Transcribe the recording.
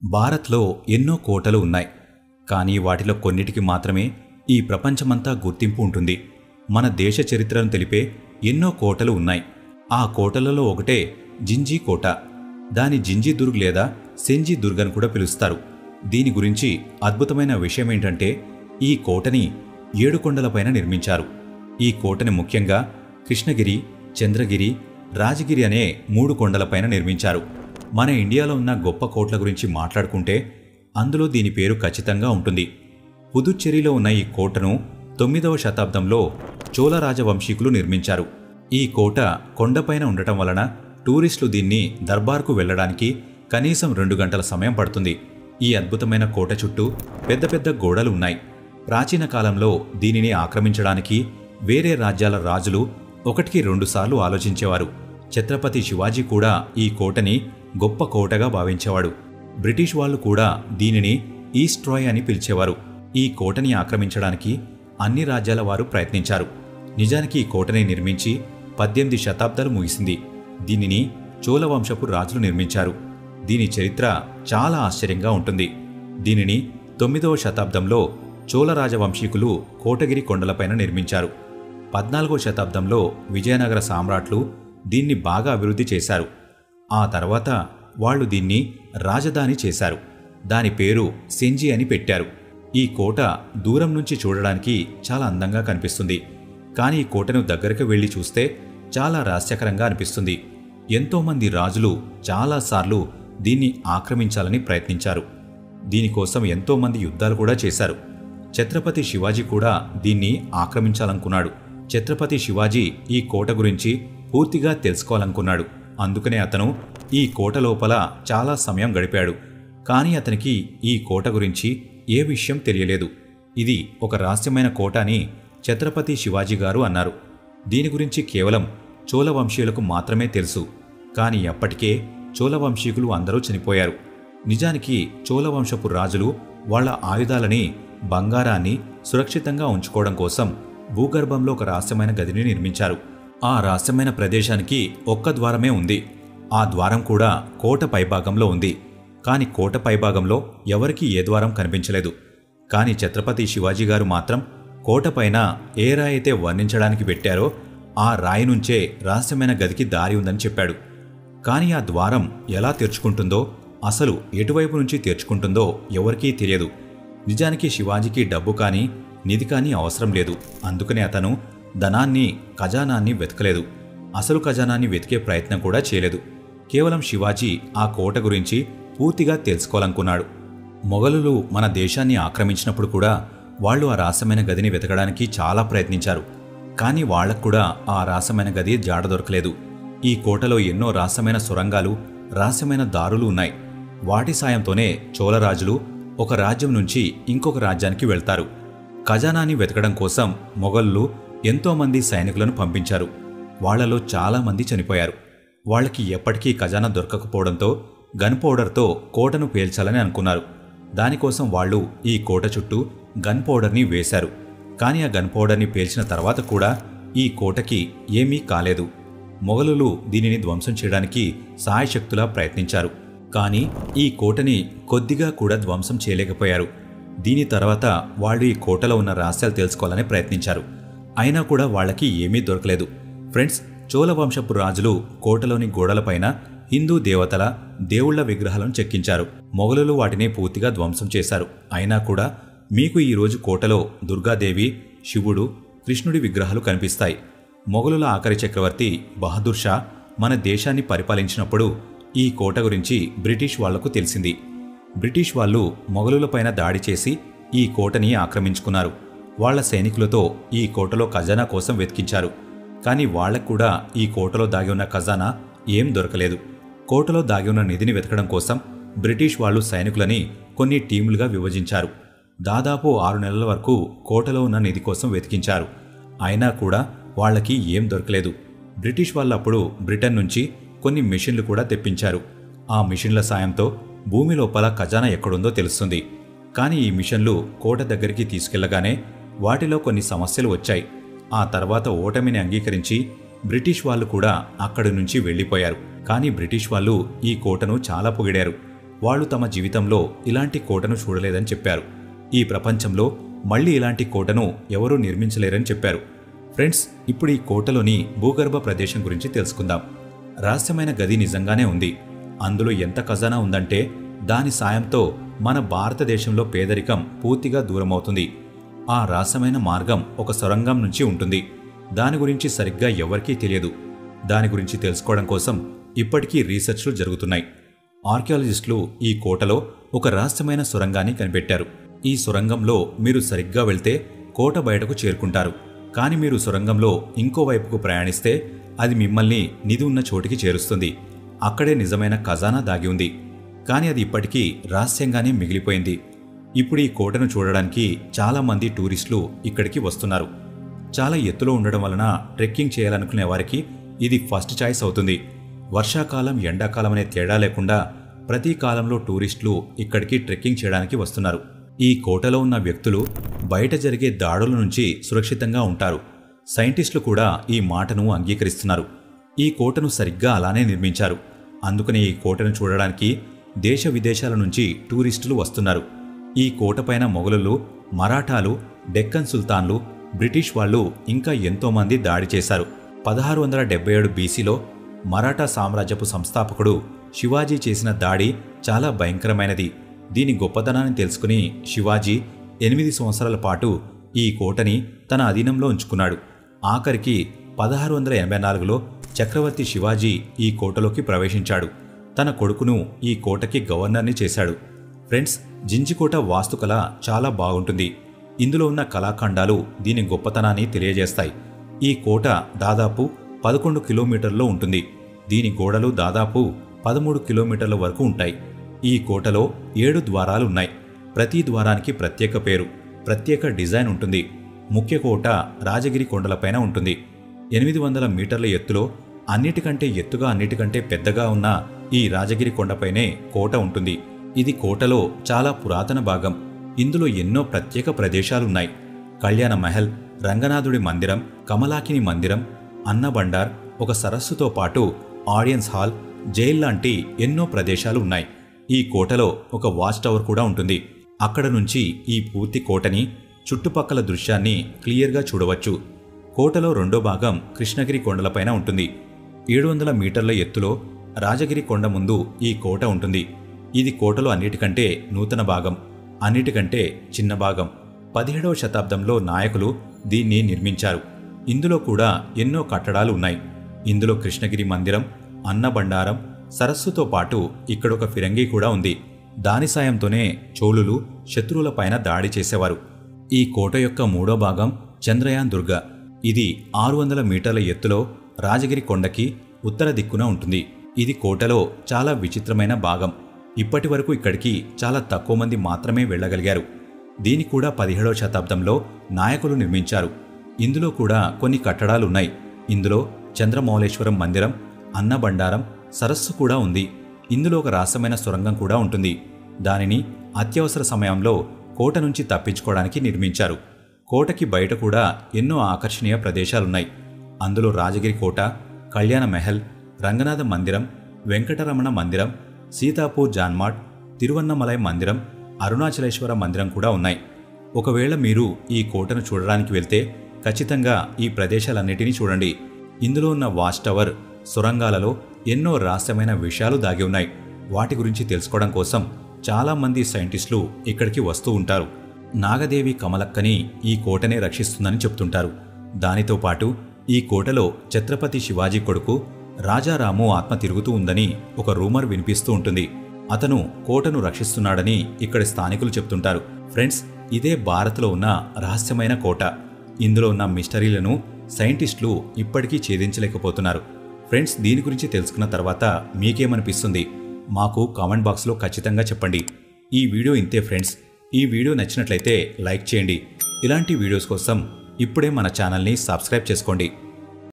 భారత్లో ఎన్నో కోటలు ఉన్నాయి. కానీ వాటిలో కొన్నిటికి మాత్రమే ఈ ప్రపంచమంతా గుర్తింపు ఉంటుంది. మన దేశ చరిత్రను తెలిపే ఎన్నో కోటలు ఉన్నాయి. ఆ కోటలలో ఒకటే జింజీ కోట. దాని జింజీ దుర్గ్ లేదా సెంజీ దుర్గ్ అని కూడా పిలుస్తారు. దీని గురించి అద్భుతమైన విషయం ఏంటంటే ఈ కోటని 7 కొండలపైన నిర్మించారు. ఈ కోటని ముఖ్యంగా కృష్ణగిరి, చంద్రగిరి, రాజగిరి అనే 3 కొండలపైన నిర్మించారు. మన ఇండియాలో ఉన్న గొప్ప కోటల గురించి మాట్లాడుకుంటే అందులో దీని పేరు ఖచ్చితంగా ఉంటుంది. పుదుచ్చేరిలో ఉన్న ఈ కోటను 9వ శతాబ్దంలో చోళ రాజవంశీకులు నిర్మించారు. ఈ కోట కొండపైన ఉండటం వలన టూరిస్టులు దీన్ని దర్బార్కు వెళ్లడానికి కనీసం 2 గంటల సమయం పడుతుంది. ఈ అద్భుతమైన కోట చుట్టూ పెద్ద పెద్ద గోడలు ఉన్నాయి. ప్రాచీన కాలంలో దీనిని ఆక్రమించడానికి వేరే రాజ్యాల రాజులు 1కి 2 సార్లు ఆలోచించేవారు. ఛత్రపతి శివాజీ కూడా ఈ కోటని గొప్ప కోటగా భావించేవాడు. బ్రిటిష్ వాళ్ళు కూడా దీనిని ఈస్ట్ ట్రాయ్ అని పిలిచేవారు. ఈ కోటని ఆక్రమించడానికి అన్ని రాజ్యాల వారు ప్రయత్నించారు. నిజానికి ఈ కోటని నిర్మించి 18 శతాబ్దాలు ముగిసింది. దీనిని చోళ వంశపు రాజులు నిర్మించారు. దీని చరిత్ర చాలా ఆశ్చర్యంగా ఉంటుంది. దీనిని 9వ శతాబ్దంలో చోళ రాజవంశీకులు కోటగిరి కొండలపైన నిర్మించారు. 14వ శతాబ్దంలో విజయనగర సామ్రాట్లు దీన్ని బాగా అభివృద్ధి చేశారు. ఆ తర్వాత వాళ్లు దీన్ని రాజధాని చేశారు. దాని పేరు సెంజీ అని పెట్టారు. ఈ కోట దూరం నుంచి చూడడానికి చాలా అందంగా కనిపిస్తుంది. కానీ ఈ కోటను దగ్గరకు వెళ్లి చూస్తే చాలా రహస్యకరంగా అనిపిస్తుంది. ఎంతోమంది రాజులు చాలాసార్లు దీన్ని ఆక్రమించాలని ప్రయత్నించారు. దీనికోసం ఎంతోమంది యుద్ధాలు కూడా చేశారు. ఛత్రపతి శివాజీ కూడా దీన్ని ఆక్రమించాలనుకున్నాడు. ఛత్రపతి శివాజీ ఈ కోట గురించి పూర్తిగా తెలుసుకోవాలనుకున్నాడు. అందుకనే అతను ఈ కోట లోపల చాలా సమయం గడిపాడు. కానీ అతనికి ఈ కోట గురించి ఏ విషయం తెలియలేదు. ఇది ఒక రహస్యమైన కోట అని ఛత్రపతి శివాజీ గారు అన్నారు. దీని గురించి కేవలం చోళ వంశీయులకు మాత్రమే తెలుసు. కానీ అప్పటికే చోళ వంశీకులు అందరూ చనిపోయారు. నిజానికి చోళ వంశపు రాజులు వాళ్ల ఆయుధాలని, బంగారాన్ని సురక్షితంగా ఉంచుకోవడం కోసం భూగర్భంలో ఒక రహస్యమైన గదిని నిర్మించారు. ఆ రహస్యమైన ప్రదేశానికి ఒక్క ద్వారమే ఉంది. ఆ ద్వారం కూడా కోట పైభాగంలో ఉంది. కాని కోట పైభాగంలో ఎవరికీ ఏ ద్వారం కనిపించలేదు. కాని ఛత్రపతి శివాజీ గారు మాత్రం కోటపైన ఏ రాయి అయితే వర్ణించడానికి పెట్టారో ఆ రాయి నుంచే రహస్యమైన గదికి దారి ఉందని చెప్పాడు. కాని ఆ ద్వారం ఎలా తెరుచుకుంటుందో, అసలు ఎటువైపు నుంచి తెరుచుకుంటుందో ఎవరికీ తెలియదు. నిజానికి శివాజీకి డబ్బు కానీ నిధి కానీ అవసరం లేదు. అందుకనే అతను ధనాన్ని, ఖజానాన్ని వెతకలేదు. అసలు ఖజానాన్ని వెతికే ప్రయత్నం కూడా చేయలేదు. కేవలం శివాజీ ఆ కోట గురించి పూర్తిగా తెలుసుకోవాలనుకున్నాడు. మొఘలులు మన దేశాన్ని ఆక్రమించినప్పుడు కూడా వాళ్లు ఆ రహస్యమైన గదిని వెతకడానికి చాలా ప్రయత్నించారు. కానీ వాళ్లకు కూడా ఆ రహస్యమైన గది జాడ దొరకలేదు. ఈ కోటలో ఎన్నో రహస్యమైన సొరంగాలు, రహస్యమైన దారులు ఉన్నాయి. వాటి సాయంతోనే చోళరాజులు ఒక రాజ్యం నుంచి ఇంకొక రాజ్యానికి వెళ్తారు. ఖజానాన్ని వెతకడం కోసం మొఘలులు ఎంతోమంది సైనికులను పంపించారు. వాళ్లలో చాలామంది చనిపోయారు. వాళ్లకి ఎప్పటికీ ఖజానా దొరకకపోవడంతో గన్ పౌడర్తో కోటను పేల్చాలని అనుకున్నారు. దానికోసం వాళ్లు ఈ కోట చుట్టూ గన్ పౌడర్ని వేశారు. కానీ ఆ గన్ పౌడర్ని పేల్చిన తర్వాత కూడా ఈ కోటకి ఏమీ కాలేదు. మొఘలులు దీనిని ధ్వంసం చేయడానికి సాయశక్తులా ప్రయత్నించారు. కానీ ఈ కోటని కొద్దిగా కూడా ధ్వంసం చేయలేకపోయారు. దీని తర్వాత వాళ్ళు ఈ కోటలో ఉన్న రహస్యాలు తెలుసుకోవాలని ప్రయత్నించారు. అయినా కూడా వాళ్ళకి ఏమీ దొరకలేదు. ఫ్రెండ్స్, చోళ వంశపు రాజులు కోటలోని గోడలపైన హిందూ దేవతల, దేవుళ్ల విగ్రహాలను చెక్కించారు. మొఘలులు వాటిని పూర్తిగా ధ్వంసం చేశారు. అయినా కూడా మీకు ఈరోజు కోటలో దుర్గాదేవి, శివుడు, కృష్ణుడి విగ్రహాలు కనిపిస్తాయి. మొఘలుల ఆఖరి చక్రవర్తి బహదూర్ షా మన దేశాన్ని పరిపాలించినప్పుడు ఈ కోట గురించి బ్రిటిష్ వాళ్లకు తెలిసింది. బ్రిటిష్ వాళ్ళు మొఘలులపైన దాడి చేసి ఈ కోటని ఆక్రమించుకున్నారు. వాళ్ల సైనికులతో ఈ కోటలో ఖజానా కోసం వెతికించారు. కానీ వాళ్లకు కూడా ఈ కోటలో దాగి ఉన్న ఖజానా ఏం దొరకలేదు. కోటలో దాగి ఉన్న నిధిని వెతకడం కోసం బ్రిటిష్ వాళ్ళు సైనికులని కొన్ని టీములుగా విభజించారు. దాదాపు 6 నెలల వరకు కోటలో ఉన్న నిధి కోసం వెతికించారు. అయినా కూడా వాళ్లకి ఏం దొరకలేదు. బ్రిటిష్ వాళ్ళప్పుడు బ్రిటన్ నుంచి కొన్ని మిషన్లు కూడా తెప్పించారు. ఆ మిషన్ల సాయంతో భూమి లోపల ఖజానా ఎక్కడుందో తెలుస్తుంది. కానీ ఈ మిషన్లు కోట దగ్గరికి తీసుకెళ్లగానే వాటిలో కొన్ని సమస్యలు వచ్చాయి. ఆ తర్వాత ఓటమిని అంగీకరించి బ్రిటిష్ వాళ్ళు కూడా అక్కడి నుంచి వెళ్లిపోయారు. కానీ బ్రిటిష్ వాళ్ళు ఈ కోటను చాలా పొగిడారు. వాళ్ళు తమ జీవితంలో ఇలాంటి కోటను చూడలేదని చెప్పారు. ఈ ప్రపంచంలో మళ్లీ ఇలాంటి కోటను ఎవరూ నిర్మించలేరని చెప్పారు. ఫ్రెండ్స్, ఇప్పుడు ఈ కోటలోని భూగర్భ ప్రదేశం గురించి తెలుసుకుందాం. రహస్యమైన గది నిజంగానే ఉంది. అందులో ఎంత ఖజానా ఉందంటే దాని సాయంతో మన భారతదేశంలో పేదరికం పూర్తిగా దూరమవుతుంది. ఆ రహస్యమైన మార్గం ఒక సొరంగం నుంచి ఉంటుంది. దాని గురించి సరిగ్గా ఎవరికీ తెలియదు. దాని గురించి తెలుసుకోవడం కోసం ఇప్పటికీ రీసెర్చ్లు జరుగుతున్నాయి. ఆర్కియాలజిస్టులు ఈ కోటలో ఒక రహస్యమైన సొరంగాన్ని కనిపెట్టారు. ఈ సొరంగంలో మీరు సరిగ్గా వెళ్తే కోట బయటకు చేరుకుంటారు. కానీ మీరు సొరంగంలో ఇంకోవైపుకు ప్రయాణిస్తే అది మిమ్మల్ని నిధి ఉన్న చోటికి చేరుస్తుంది. అక్కడే నిజమైన ఖజానా దాగి ఉంది. కానీ అది ఇప్పటికీ రహస్యంగానే మిగిలిపోయింది. ఇప్పుడు ఈ కోటను చూడడానికి చాలామంది టూరిస్టులు ఇక్కడికి వస్తున్నారు. చాలా ఎత్తులో ఉండడం వలన ట్రెక్కింగ్ చేయాలనుకునే వారికి ఇది ఫస్ట్ చాయిస్ అవుతుంది. వర్షాకాలం, ఎండాకాలం అనే తేడా లేకుండా ప్రతి కాలంలో టూరిస్టులు ఇక్కడికి ట్రెక్కింగ్ చేయడానికి వస్తున్నారు. ఈ కోటలో ఉన్న వ్యక్తులు బయట జరిగే దాడుల నుంచి సురక్షితంగా ఉంటారు. సైంటిస్టులు కూడా ఈ మాటను అంగీకరిస్తున్నారు. ఈ కోటను సరిగ్గా అలానే నిర్మించారు. అందుకని ఈ కోటను చూడడానికి దేశ విదేశాల నుంచి టూరిస్టులు వస్తున్నారు. ఈ కోటపైన మొఘలులు, మరాఠాలు, డెక్కన్ సుల్తాన్లు, బ్రిటిష్ వాళ్ళు ఇంకా ఎంతోమంది దాడి చేశారు. 1677 బీసీలో మరాఠా సామ్రాజ్యపు సంస్థాపకుడు శివాజీ చేసిన దాడి చాలా భయంకరమైనది. దీని గొప్పతనాన్ని తెలుసుకుని శివాజీ 8 సంవత్సరాల పాటు ఈ కోటని తన అధీనంలో ఉంచుకున్నాడు. ఆఖరికి 1684లో చక్రవర్తి శివాజీ ఈ కోటలోకి ప్రవేశించాడు. తన కొడుకును ఈ కోటకి గవర్నర్ని చేశాడు. ఫ్రెండ్స్, జింజికోట వాస్తుకళ చాలా బాగుంటుంది. ఇందులో ఉన్న కళాఖండాలు దీని గొప్పతనాన్ని తెలియజేస్తాయి. ఈ కోట దాదాపు 11 కిలోమీటర్లో ఉంటుంది. దీని గోడలు దాదాపు 13 కిలోమీటర్ల వరకు ఉంటాయి. ఈ కోటలో 7 ద్వారాలు ఉన్నాయి. ప్రతి ద్వారానికి ప్రత్యేక పేరు, ప్రత్యేక డిజైన్ ఉంటుంది. ముఖ్య కోట రాజగిరి కొండలపైన ఉంటుంది. 800 మీటర్ల ఎత్తులో అన్నిటికంటే ఎత్తుగా, అన్నిటికంటే పెద్దగా ఉన్న ఈ రాజగిరి కొండపైనే కోట ఉంటుంది. ఇది కోటలో చాలా పురాతన భాగం. ఇందులో ఎన్నో ప్రత్యేక ప్రదేశాలున్నాయి. కళ్యాణ మహల్, రంగనాథుడి మందిరం, కమలాకిని మందిరం, అన్నబండార్, ఒక సరస్సుతో పాటు ఆడియన్స్ హాల్, జైల్ లాంటి ఎన్నో ప్రదేశాలు ఉన్నాయి. ఈ కోటలో ఒక వాచ్ టవర్ కూడా ఉంటుంది. అక్కడ నుంచి ఈ పూర్తి కోటని, చుట్టుపక్కల దృశ్యాన్ని క్లియర్గా చూడవచ్చు. కోటలో రెండో భాగం కృష్ణగిరి కొండలపైన ఉంటుంది. 700 మీటర్ల ఎత్తులో రాజగిరి కొండ ముందు ఈ కోట ఉంటుంది. ఇది కోటలో అన్నిటికంటే నూతన భాగం, అన్నిటికంటే చిన్న భాగం. 17వ శతాబ్దంలో నాయకులు దీన్ని నిర్మించారు. ఇందులో కూడా ఎన్నో కట్టడాలు ఉన్నాయి. ఇందులో కృష్ణగిరి మందిరం, అన్నబండారం, సరస్సుతో పాటు ఇక్కడొక ఫిరంగి కూడా ఉంది. దాని సాయంతోనే చోళులు శత్రువులపైన దాడి చేసేవారు. ఈ కోట యొక్క మూడో భాగం చంద్రయాన్ దుర్గ. ఇది 600 మీటర్ల ఎత్తులో రాజగిరి కొండకి ఉత్తర దిక్కున ఉంటుంది. ఇది కోటలో చాలా విచిత్రమైన భాగం. ఇప్పటి వరకు ఇక్కడికి చాలా తక్కువ మంది మాత్రమే వెళ్ళగలిగారు. దీని కూడా 17వ శతాబ్దంలో నాయకులు నిర్మించారు. ఇందులో కూడా కొన్ని కట్టడాలున్నాయి. ఇందులో చంద్రమౌళేశ్వరం మందిరం, అన్నబండారం, సరస్సు కూడా ఉంది. ఇందులో ఒక రహస్యమైన సొరంగం కూడా ఉంటుంది. దానిని అత్యవసర సమయంలో కోట నుంచి తప్పించుకోవడానికి నిర్మించారు. కోటకి బయట కూడా ఎన్నో ఆకర్షణీయ ప్రదేశాలున్నాయి. అందులో రాజగిరి కోట, కళ్యాణ మహల్, రంగనాథ మందిరం, వెంకటరమణ మందిరం, సీతాపూర్ జాన్మాట్, తిరువన్నమలై మందిరం, అరుణాచలేశ్వర మందిరం కూడా ఉన్నాయి. ఒకవేళ మీరు ఈ కోటను చూడడానికి వెళ్తే ఖచ్చితంగా ఈ ప్రదేశాలన్నిటినీ చూడండి. ఇందులో ఉన్న వాచ్ టవర్, సొరంగాలలో ఎన్నో రహస్యమైన విషయాలు దాగి ఉన్నాయి. వాటి గురించి తెలుసుకోవడం కోసం చాలామంది సైంటిస్టులు ఇక్కడికి వస్తూ ఉంటారు. నాగదేవి కమలక్కని ఈ కోటనే రక్షిస్తుందని చెప్తుంటారు. దానితో పాటు ఈ కోటలో ఛత్రపతి శివాజీ కొడుకు రాజారాము ఆత్మ తిరుగుతూ ఉందని ఒక రూమర్ వినిపిస్తూ ఉంటుంది. అతను కోటను రక్షిస్తున్నాడని ఇక్కడి స్థానికులు చెప్తుంటారు. ఫ్రెండ్స్, ఇదే భారత్లో ఉన్న రహస్యమైన కోట. ఇందులో ఉన్న మిస్టరీలను సైంటిస్టులు ఇప్పటికీ ఛేదించలేకపోతున్నారు. ఫ్రెండ్స్, దీని గురించి తెలుసుకున్న తర్వాత మీకేమనిపిస్తుంది? మాకు కామెంట్ బాక్స్లో ఖచ్చితంగా చెప్పండి. ఈ వీడియో ఇంతే ఫ్రెండ్స్. ఈ వీడియో నచ్చినట్లయితే లైక్ చేయండి. ఇలాంటి వీడియోస్ కోసం ఇప్పుడే మన ఛానల్ని సబ్స్క్రైబ్ చేసుకోండి.